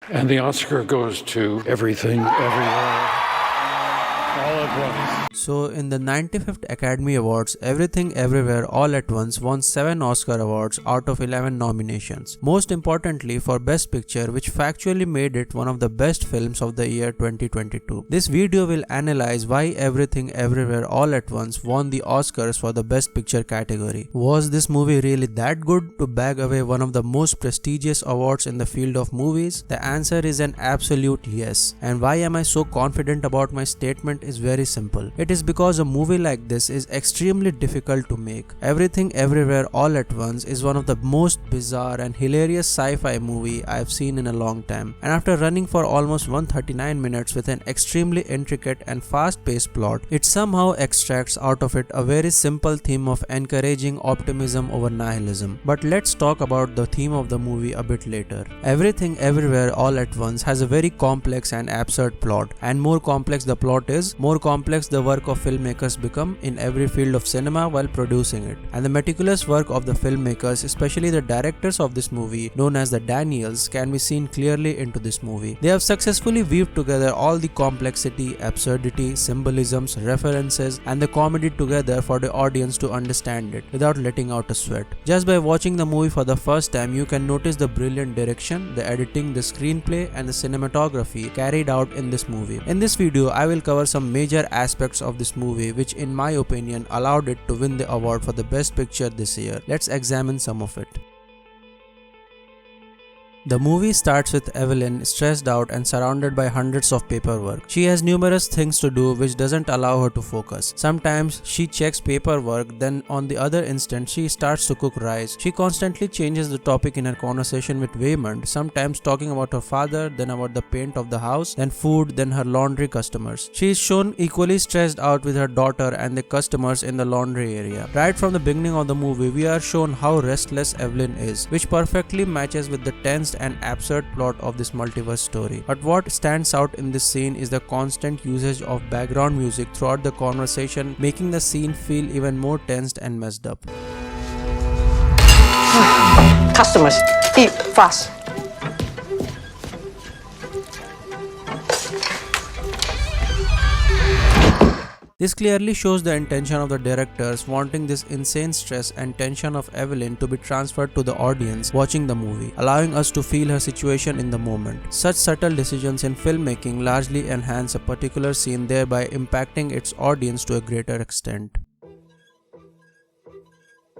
And the Oscar goes to Everything, Everywhere, All at Once. So, in the 95th Academy Awards, Everything Everywhere All at Once won 7 Oscar awards out of 11 nominations. Most importantly for Best Picture, which factually made it one of the best films of the year 2022. This video will analyze why Everything Everywhere All at Once won the Oscars for the Best Picture category. Was this movie really that good to bag away one of the most prestigious awards in the field of movies? The answer is an absolute yes. And why am I so confident about my statement is very simple. It is because a movie like this is extremely difficult to make. Everything Everywhere All at Once is one of the most bizarre and hilarious sci-fi movie I have seen in a long time. And after running for almost 139 minutes with an extremely intricate and fast-paced plot, it somehow extracts out of it a very simple theme of encouraging optimism over nihilism. But let's talk about the theme of the movie a bit later. Everything Everywhere All at Once has a very complex and absurd plot, and more complex the plot is, more complex the work of filmmakers become in every field of cinema while producing it. And the meticulous work of the filmmakers, especially the directors of this movie known as the Daniels, can be seen clearly into this movie. They have successfully weaved together all the complexity, absurdity, symbolisms, references and the comedy together for the audience to understand it without letting out a sweat. Just by watching the movie for the first time, you can notice the brilliant direction, the editing, the screenplay and the cinematography carried out in this movie. In this video, I will cover some major aspects of this movie which in my opinion allowed it to win the award for the Best Picture this year. Let's examine some of it. The movie starts with Evelyn stressed out and surrounded by hundreds of paperwork. She has numerous things to do which doesn't allow her to focus. Sometimes she checks paperwork, then on the other instant she starts to cook rice. She constantly changes the topic in her conversation with Waymond, sometimes talking about her father, then about the paint of the house, then food, then her laundry customers. She is shown equally stressed out with her daughter and the customers in the laundry area. Right from the beginning of the movie, we are shown how restless Evelyn is, which perfectly matches with the tense and absurd plot of this multiverse story. But what stands out in this scene is the constant usage of background music throughout the conversation, making the scene feel even more tensed and messed up. Customers, eat fast. This clearly shows the intention of the directors wanting this insane stress and tension of Evelyn to be transferred to the audience watching the movie, allowing us to feel her situation in the moment. Such subtle decisions in filmmaking largely enhance a particular scene, thereby impacting its audience to a greater extent.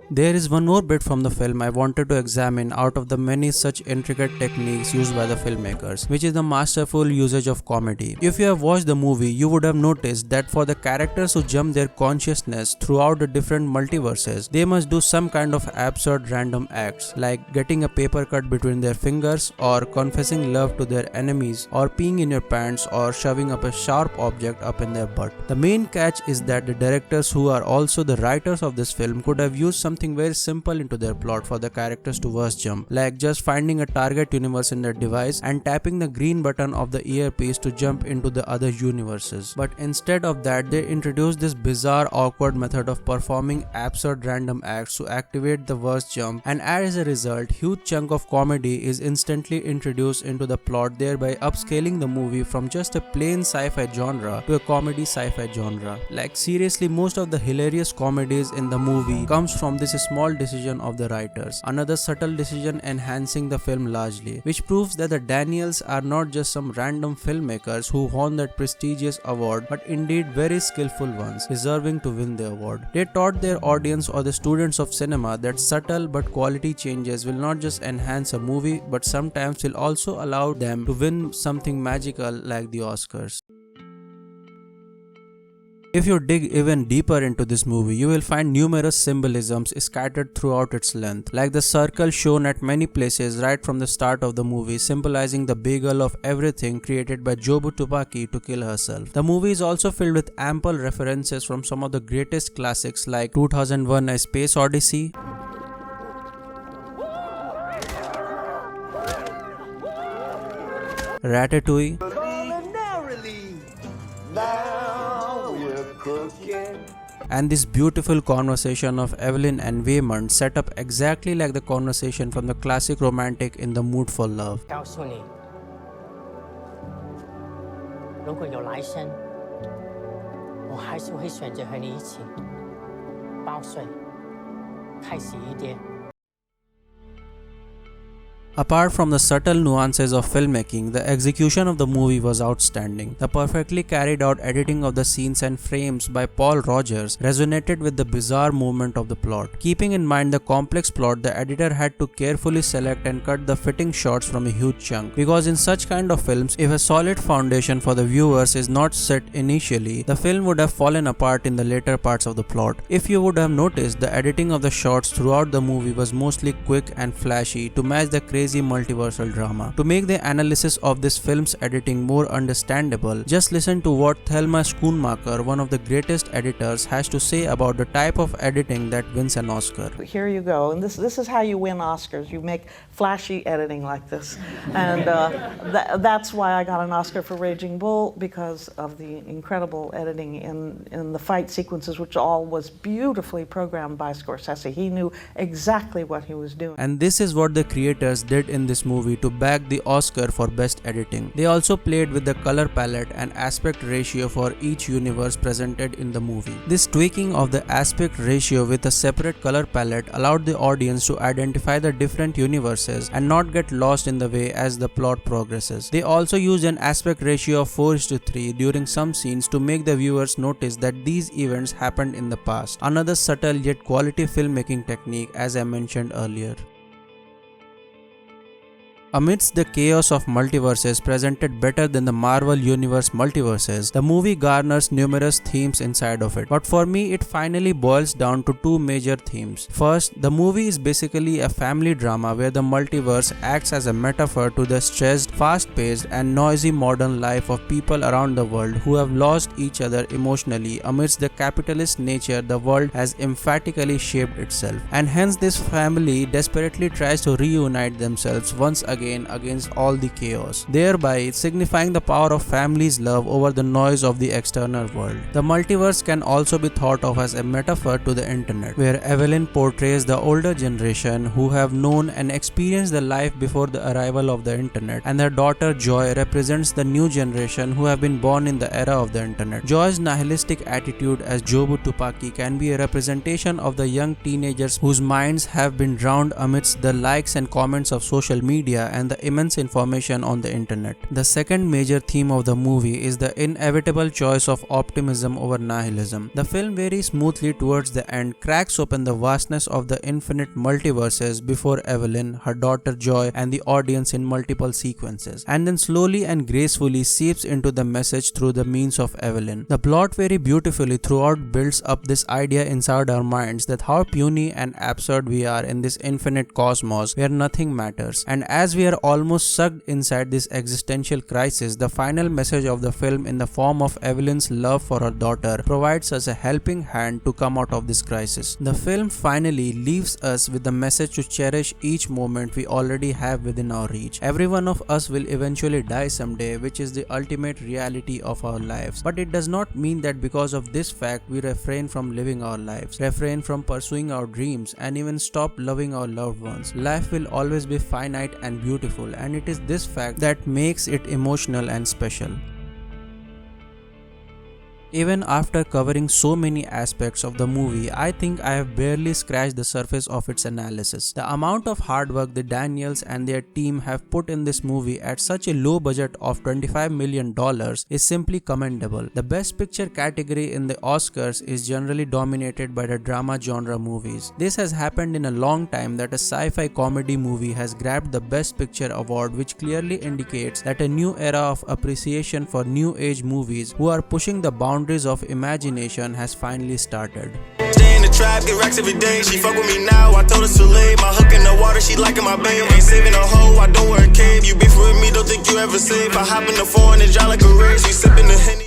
There is one more bit from the film I wanted to examine out of the many such intricate techniques used by the filmmakers, which is the masterful usage of comedy. If you have watched the movie, you would have noticed that for the characters who jump their consciousness throughout the different multiverses, they must do some kind of absurd random acts, like getting a paper cut between their fingers, or confessing love to their enemies, or peeing in your pants, or shoving up a sharp object up in their butt. The main catch is that the directors, who are also the writers of this film, could have used something very simple into their plot for the characters to verse jump, like just finding a target universe in their device and tapping the green button of the earpiece to jump into the other universes. But instead of that, they introduced this bizarre, awkward method of performing absurd random acts to activate the verse jump, and as a result, huge chunk of comedy is instantly introduced into the plot, thereby upscaling the movie from just a plain sci-fi genre to a comedy sci-fi genre. Like seriously, most of the hilarious comedies in the movie comes from this small decision of the writers, another subtle decision enhancing the film largely, which proves that the Daniels are not just some random filmmakers who won that prestigious award, but indeed very skillful ones, deserving to win the award. They taught their audience or the students of cinema that subtle but quality changes will not just enhance a movie, but sometimes will also allow them to win something magical like the Oscars. If you dig even deeper into this movie, you will find numerous symbolisms scattered throughout its length, like the circle shown at many places right from the start of the movie, symbolizing the bagel of everything created by Jobu Tupaki to kill herself. The movie is also filled with ample references from some of the greatest classics like 2001: A Space Odyssey, Ratatouille, and this beautiful conversation of Evelyn and Waymond set up exactly like the conversation from the classic romantic In the Mood for Love. 如果有来生，我还是会选择和你一起报税，开心一点。 Apart from the subtle nuances of filmmaking, the execution of the movie was outstanding. The perfectly carried out editing of the scenes and frames by Paul Rogers resonated with the bizarre movement of the plot. Keeping in mind the complex plot, the editor had to carefully select and cut the fitting shots from a huge chunk. Because in such kind of films, if a solid foundation for the viewers is not set initially, the film would have fallen apart in the later parts of the plot. If you would have noticed, the editing of the shots throughout the movie was mostly quick and flashy to match the crazy multiversal drama. To make the analysis of this film's editing more understandable, just listen to what Thelma Schoonmaker, one of the greatest editors, has to say about the type of editing that wins an Oscar. Here you go, and this is how you win Oscars. You make flashy editing like this, and that's why I got an Oscar for Raging Bull, because of the incredible editing in the fight sequences, which all was beautifully programmed by Scorsese. He knew exactly what he was doing. And this is what the creators did in this movie to bag the Oscar for best editing. They also played with the color palette and aspect ratio for each universe presented in the movie. This tweaking of the aspect ratio with a separate color palette allowed the audience to identify the different universes and not get lost in the way as the plot progresses. They also used an aspect ratio of 4:3 during some scenes to make the viewers notice that these events happened in the past. Another subtle yet quality filmmaking technique, as I mentioned earlier. Amidst the chaos of multiverses presented better than the Marvel Universe multiverses, the movie garners numerous themes inside of it. But for me, it finally boils down to two major themes. First, the movie is basically a family drama where the multiverse acts as a metaphor to the stressed, fast-paced and noisy modern life of people around the world who have lost each other emotionally amidst the capitalist nature the world has emphatically shaped itself. And hence this family desperately tries to reunite themselves once again against all the chaos, thereby signifying the power of family's love over the noise of the external world. The multiverse can also be thought of as a metaphor to the internet, where Evelyn portrays the older generation who have known and experienced the life before the arrival of the internet, and her daughter Joy represents the new generation who have been born in the era of the internet. Joy's nihilistic attitude as Jobu Tupaki can be a representation of the young teenagers whose minds have been drowned amidst the likes and comments of social media and the immense information on the internet. The second major theme of the movie is the inevitable choice of optimism over nihilism. The film very smoothly towards the end cracks open the vastness of the infinite multiverses before Evelyn, her daughter Joy and the audience in multiple sequences, and then slowly and gracefully seeps into the message through the means of Evelyn. The plot very beautifully throughout builds up this idea inside our minds that how puny and absurd we are in this infinite cosmos where nothing matters, and as we are almost sucked inside this existential crisis, the final message of the film in the form of Evelyn's love for her daughter provides us a helping hand to come out of this crisis. The film finally leaves us with the message to cherish each moment we already have within our reach. Every one of us will eventually die someday, which is the ultimate reality of our lives. But it does not mean that because of this fact we refrain from living our lives, refrain from pursuing our dreams, and even stop loving our loved ones. Life will always be finite and beautiful, and it is this fact that makes it emotional and special. Even after covering so many aspects of the movie, I think I have barely scratched the surface of its analysis. The amount of hard work the Daniels and their team have put in this movie at such a low budget of $25 million is simply commendable. The Best Picture category in the Oscars is generally dominated by the drama genre movies. This has happened in a long time that a sci-fi comedy movie has grabbed the Best Picture award, which clearly indicates that a new era of appreciation for new age movies who are pushing the boundaries of imagination has finally started. Stay in the trap, get racks every day. She fuck with me now, I told her to leave. My hook in the water, she liking my babe. Ain't saving a hoe, I don't wear a cape. You beef with me, don't think you ever safe. I hop in the foreign and drive like a race. You sipping the Henny.